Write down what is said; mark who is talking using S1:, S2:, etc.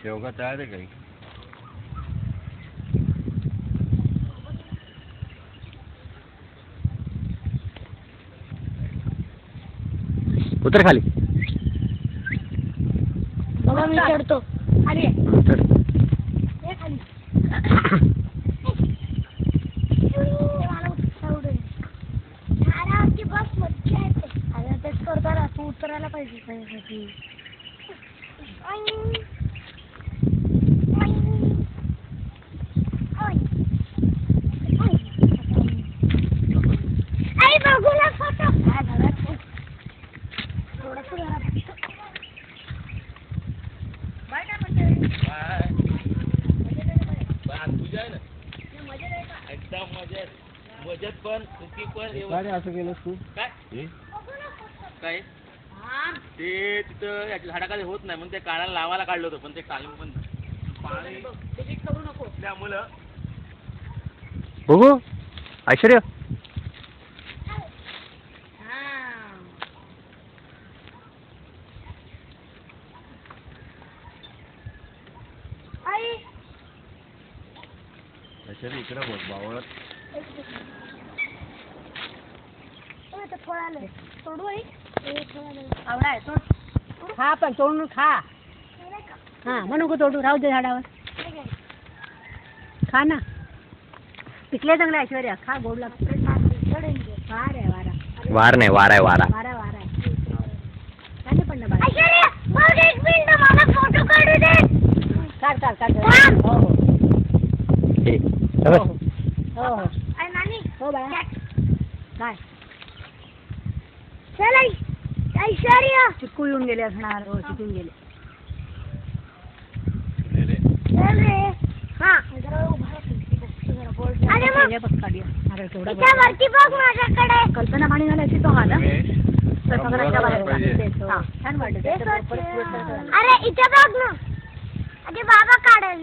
S1: शेवगा तयार आहे काही.
S2: उतर खाली.
S3: बघा मी चढतो खाली.
S2: चढ.
S3: हे खाली. बस मज्जा येते. अरे तेच करतो ना तू उतरायला पाहिजे त्याच्यासाठी. आई बघू ना फोटो. थोडंसं घरात. बाय काय म्हणते?
S4: तुझ्या आहे ना एकदम मजेत. मजेत पण सुखी पण.
S1: काय रे असं केलंस तू?
S4: काय काय ते तिथं याच्या झाडाखाली होत नाही म्हणून ते काढायला लावायला काढलं होतं पण ते टाइम पण पाणी करू नको त्यामुळं.
S2: बघू ऐश्वर्या.
S3: आई
S1: ऐश्वर्या इकडे बघ बावळत.
S3: फळ आलं तोडू आई.
S5: आवडा आहे तोड. खा पण तोडून खा. हा म्हणू नको तोडू राहू दे झाडावर. खा ना पिकले चांगले ऐश्वर्या खा गोड लागते. वार आहे वारा.
S2: वार नाही वारा आहे वारा.
S5: वारा वारा आहे. काय नाही पडलं बाळा.
S3: ऐश्वर्या मग एक मिनिट मला फोटो काढू दे.
S5: काढ काढ काढ. हो हो
S2: ए,
S5: हो
S2: बस.
S5: हो हो
S3: आई नानी
S5: हो बाळा काय
S3: चल आई. ऐश्वर्या
S5: चिकू येऊन गेले असणार. हो चिकून गेले.
S3: चल रे. हा जरा उभा राहा. अरे मग
S5: हे बघ काढूया. अरे केवढा
S3: इथे वरती बघ माझ्याकडे.
S5: कल्पना पाणी झाल्याची तो आला
S1: रमेश,
S5: स्वयंपाकघराच्या बाहेर
S1: पाहिजे.
S5: होता. छान वाटलं.
S3: अरे इथे बघ ना. अरे बाबा काढेल.